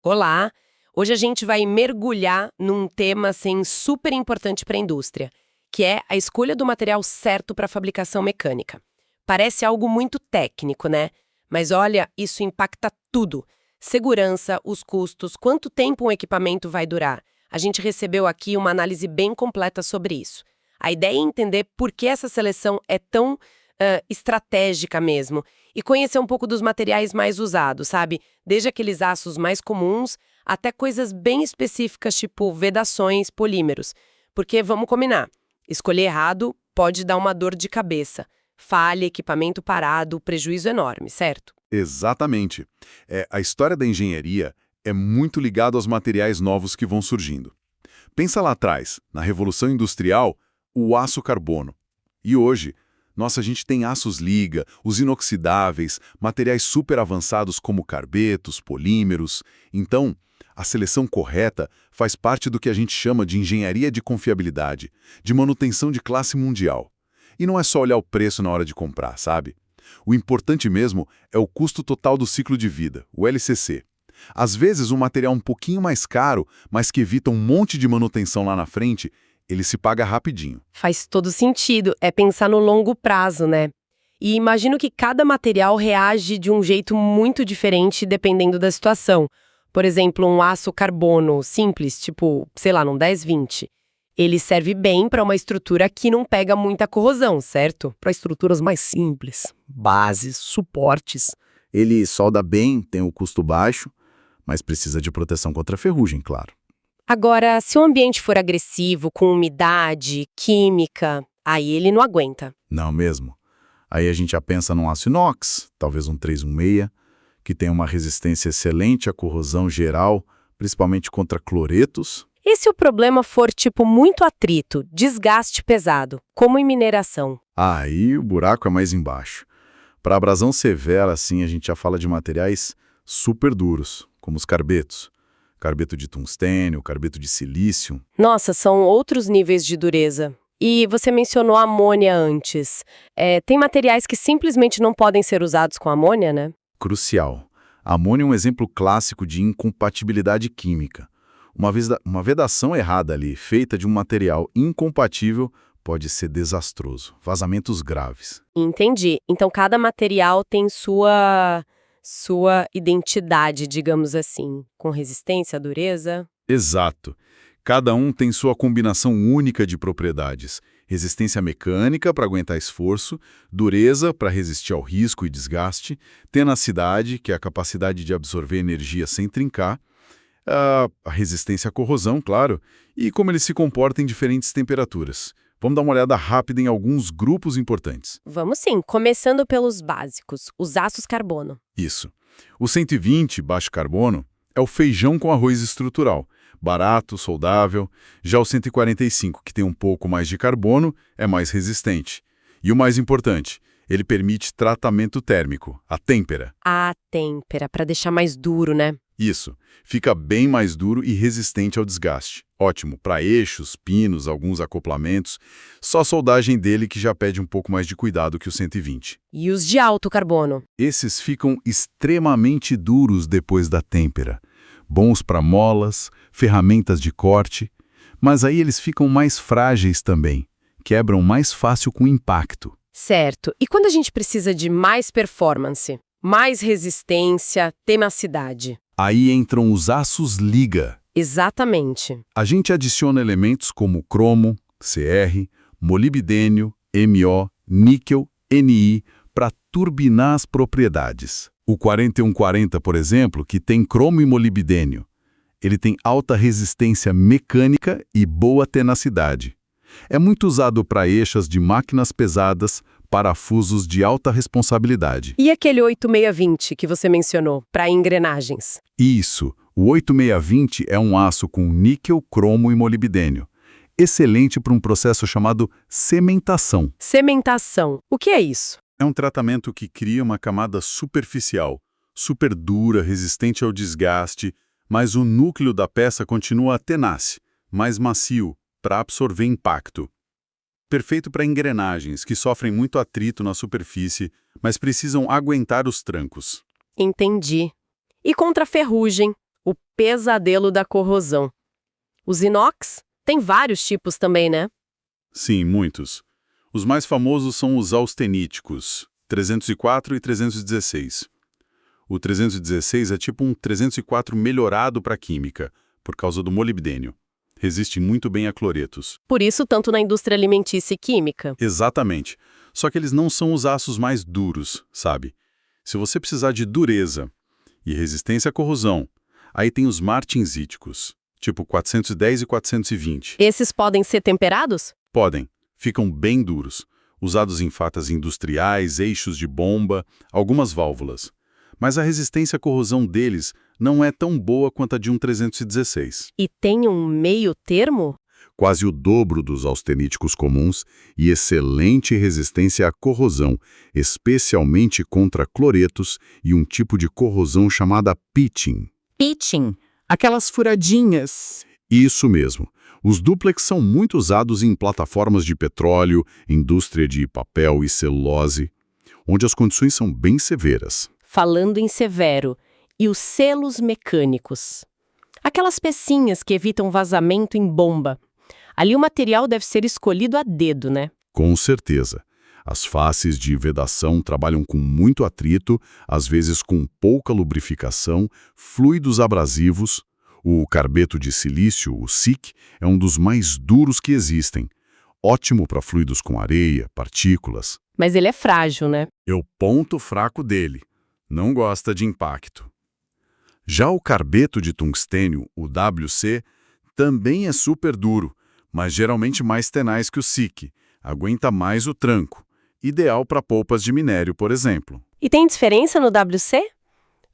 Olá! Hoje a gente vai mergulhar num tema assim, super importante para a indústria, que é a escolha do material certo para a fabricação mecânica. Parece algo muito técnico, né? Mas olha, isso impacta tudo. Segurança, os custos, quanto tempo um equipamento vai durar. A gente recebeu aqui uma análise bem completa sobre isso. A ideia é entender por que essa seleção é tão estratégica mesmo e conhecer um pouco dos materiais mais usados, sabe? Desde aqueles aços mais comuns até coisas bem específicas, tipo vedações, polímeros. Porque, vamos combinar, escolher errado pode dar uma dor de cabeça. Falha, equipamento parado, prejuízo enorme, certo? Exatamente. A história da engenharia é muito ligada aos materiais novos que vão surgindo. Pensa lá atrás, na Revolução Industrial, o aço carbono. E hoje, nossa, a gente tem aços liga, os inoxidáveis, materiais super avançados como carbetos, polímeros. Então, a seleção correta faz parte do que a gente chama de engenharia de confiabilidade, de manutenção de classe mundial. E não é só olhar o preço na hora de comprar, sabe? O importante mesmo é o custo total do ciclo de vida, o LCC. Às vezes, um material um pouquinho mais caro, mas que evita um monte de manutenção lá na frente, ele se paga rapidinho. Faz todo sentido, é pensar no longo prazo, né? E imagino que cada material reage de um jeito muito diferente dependendo da situação. Por exemplo, um aço carbono simples, tipo, sei lá, num 10-20. Ele serve bem para uma estrutura que não pega muita corrosão, certo? Para estruturas mais simples, bases, suportes. Ele solda bem, tem o custo baixo, mas precisa de proteção contra ferrugem, claro. Agora, se o ambiente for agressivo, com umidade, química, aí ele não aguenta. Não mesmo. Aí a gente já pensa num aço inox, talvez um 316, que tem uma resistência excelente à corrosão geral, principalmente contra cloretos. E se o problema for tipo muito atrito, desgaste pesado, como em mineração? Aí o buraco é mais embaixo. Para abrasão severa, assim, a gente já fala de materiais super duros, como os carbetos. Carbeto de tungstênio, carbeto de silício. Nossa, são outros níveis de dureza. E você mencionou amônia antes. Tem materiais que simplesmente não podem ser usados com amônia, né? Crucial. A amônia é um exemplo clássico de incompatibilidade química. Uma vedação errada ali, feita de um material incompatível, pode ser desastroso. Vazamentos graves. Entendi. Então cada material tem sua identidade, digamos assim, com resistência, dureza. Exato. Cada um tem sua combinação única de propriedades. Resistência mecânica para aguentar esforço, dureza para resistir ao risco e desgaste, tenacidade, que é a capacidade de absorver energia sem trincar, a resistência à corrosão, claro, e como ele se comporta em diferentes temperaturas. Vamos dar uma olhada rápida em alguns grupos importantes. Vamos sim, começando pelos básicos, os aços carbono. Isso. O 120, baixo carbono, é o feijão com arroz estrutural. Barato, soldável. Já o 145, que tem um pouco mais de carbono, é mais resistente. E o mais importante, ele permite tratamento térmico, a têmpera. A têmpera, para deixar mais duro, né? Isso. Fica bem mais duro e resistente ao desgaste. Ótimo para eixos, pinos, alguns acoplamentos. Só a soldagem dele que já pede um pouco mais de cuidado que o 120. E os de alto carbono? Esses ficam extremamente duros depois da têmpera. Bons para molas, ferramentas de corte, mas aí eles ficam mais frágeis também. Quebram mais fácil com impacto. Certo. E quando a gente precisa de mais performance, mais resistência, tenacidade? Aí entram os aços liga. Exatamente. A gente adiciona elementos como cromo, Cr, molibdênio, MO, níquel, Ni, para turbinar as propriedades. O 4140, por exemplo, que tem cromo e molibdênio, ele tem alta resistência mecânica e boa tenacidade. É muito usado para eixas de máquinas pesadas, parafusos de alta responsabilidade. E aquele 8620 que você mencionou, para engrenagens? Isso. O 8620 é um aço com níquel, cromo e molibdênio. Excelente para um processo chamado cementação. Cementação. O que é isso? É um tratamento que cria uma camada superficial, super dura, resistente ao desgaste, mas o núcleo da peça continua tenace, mais macio, para absorver impacto. Perfeito para engrenagens, que sofrem muito atrito na superfície, mas precisam aguentar os trancos. Entendi. E contra a ferrugem? O pesadelo da corrosão. Os inox tem vários tipos também, né? Sim, muitos. Os mais famosos são os austeníticos, 304 e 316. O 316 é tipo um 304 melhorado para química, por causa do molibdênio. Resiste muito bem a cloretos. Por isso, tanto na indústria alimentícia e química. Exatamente. Só que eles não são os aços mais duros, sabe? Se você precisar de dureza e resistência à corrosão, aí tem os martensíticos, tipo 410 e 420. Esses podem ser temperados? Podem. Ficam bem duros, usados em fatas industriais, eixos de bomba, algumas válvulas. Mas a resistência à corrosão deles não é tão boa quanto a de um 316. E tem um meio termo? Quase o dobro dos austeníticos comuns e excelente resistência à corrosão, especialmente contra cloretos e um tipo de corrosão chamada pitching. Pitching, aquelas furadinhas. Isso mesmo. Os duplex são muito usados em plataformas de petróleo, indústria de papel e celulose, onde as condições são bem severas. Falando em severo, e os selos mecânicos? Aquelas pecinhas que evitam vazamento em bomba. Ali o material deve ser escolhido a dedo, né? Com certeza. As faces de vedação trabalham com muito atrito, às vezes com pouca lubrificação, fluidos abrasivos. O carbeto de silício, o SiC, é um dos mais duros que existem. Ótimo para fluidos com areia, partículas. Mas ele é frágil, né? É o ponto fraco dele. Não gosta de impacto. Já o carbeto de tungstênio, o WC, também é super duro, mas geralmente mais tenaz que o SiC. Aguenta mais o tranco. Ideal para polpas de minério, por exemplo. E tem diferença no WC?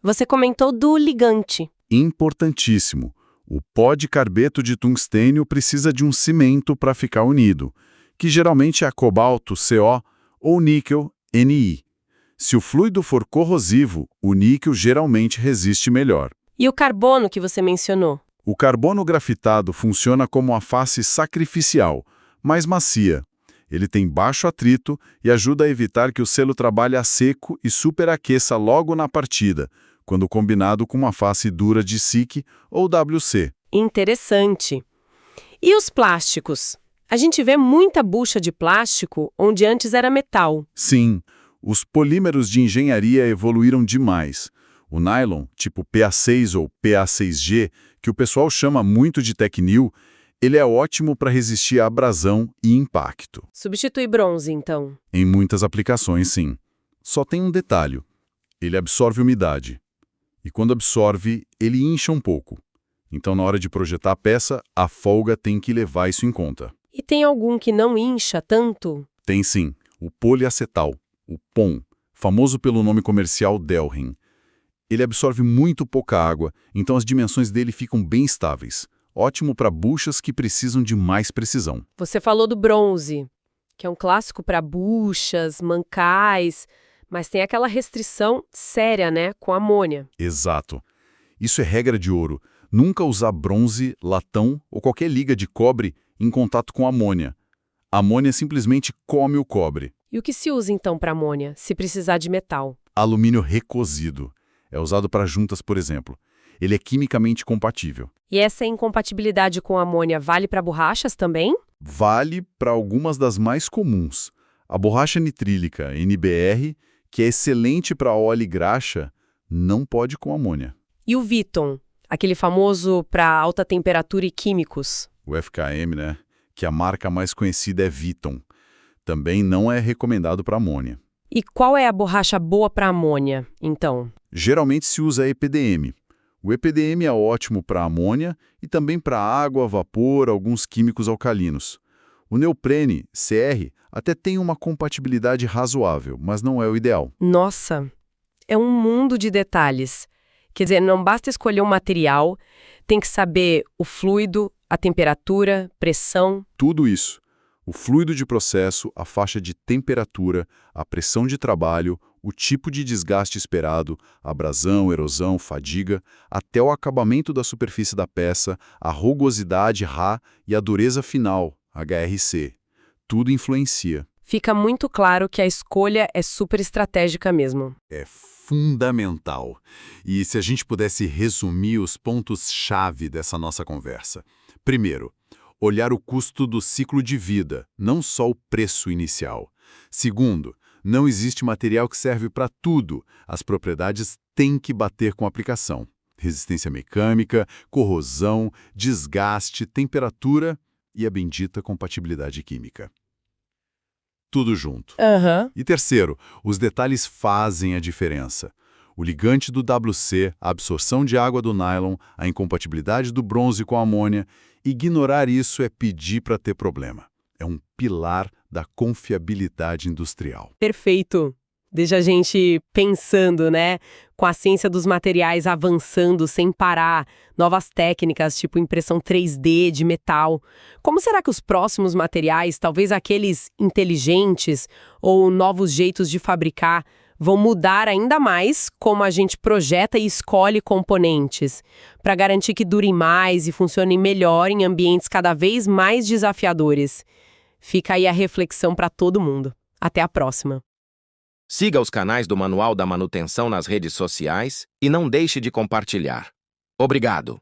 Você comentou do ligante. Importantíssimo. O pó de carbeto de tungstênio precisa de um cimento para ficar unido, que geralmente é cobalto, CO, ou níquel, Ni. Se o fluido for corrosivo, o níquel geralmente resiste melhor. E o carbono que você mencionou? O carbono grafitado funciona como uma face sacrificial, mais macia. Ele tem baixo atrito e ajuda a evitar que o selo trabalhe a seco e superaqueça logo na partida, quando combinado com uma face dura de SiC ou WC. Interessante. E os plásticos? A gente vê muita bucha de plástico onde antes era metal. Sim, os polímeros de engenharia evoluíram demais. O nylon, tipo PA6 ou PA6G, que o pessoal chama muito de Tecnil, ele é ótimo para resistir à abrasão e impacto. Substitui bronze, então? Em muitas aplicações, sim. Só tem um detalhe. Ele absorve umidade. E quando absorve, ele incha um pouco. Então, na hora de projetar a peça, a folga tem que levar isso em conta. E tem algum que não incha tanto? Tem sim. O poliacetal, o POM, famoso pelo nome comercial Delrin. Ele absorve muito pouca água, então as dimensões dele ficam bem estáveis. Ótimo para buchas que precisam de mais precisão. Você falou do bronze, que é um clássico para buchas, mancais, mas tem aquela restrição séria, né, com amônia. Exato. Isso é regra de ouro. Nunca usar bronze, latão ou qualquer liga de cobre em contato com amônia. A amônia simplesmente come o cobre. E o que se usa então para amônia, se precisar de metal? Alumínio recosido. É usado para juntas, por exemplo. Ele é quimicamente compatível. E essa incompatibilidade com amônia vale para borrachas também? Vale para algumas das mais comuns. A borracha nitrílica, NBR, que é excelente para óleo e graxa, não pode com amônia. E o Viton, aquele famoso para alta temperatura e químicos? O FKM, né? Que a marca mais conhecida é Viton. Também não é recomendado para amônia. E qual é a borracha boa para amônia, então? Geralmente se usa EPDM. O EPDM é ótimo para amônia e também para água, vapor, alguns químicos alcalinos. O neoprene, CR, até tem uma compatibilidade razoável, mas não é o ideal. Nossa, é um mundo de detalhes. Quer dizer, não basta escolher um material, tem que saber o fluido, a temperatura, pressão. Tudo isso. O fluido de processo, a faixa de temperatura, a pressão de trabalho, o tipo de desgaste esperado, abrasão, erosão, fadiga, até o acabamento da superfície da peça, a rugosidade Ra e a dureza final, HRC. Tudo influencia. Fica muito claro que a escolha é super estratégica mesmo. É fundamental. E se a gente pudesse resumir os pontos-chave dessa nossa conversa. Primeiro, olhar o custo do ciclo de vida, não só o preço inicial. Segundo, não existe material que serve para tudo. As propriedades têm que bater com a aplicação. Resistência mecânica, corrosão, desgaste, temperatura e a bendita compatibilidade química. Tudo junto. Aham. E terceiro, os detalhes fazem a diferença. O ligante do WC, a absorção de água do nylon, a incompatibilidade do bronze com a amônia. Ignorar isso é pedir para ter problema. É um pilar da confiabilidade industrial. Perfeito. Deixa a gente pensando, né? Com a ciência dos materiais avançando sem parar, novas técnicas tipo impressão 3D de metal. Como será que os próximos materiais, talvez aqueles inteligentes ou novos jeitos de fabricar, vão mudar ainda mais como a gente projeta e escolhe componentes, para garantir que durem mais e funcionem melhor em ambientes cada vez mais desafiadores? Fica aí a reflexão para todo mundo. Até a próxima. Siga os canais do Manual da Manutenção nas redes sociais e não deixe de compartilhar. Obrigado!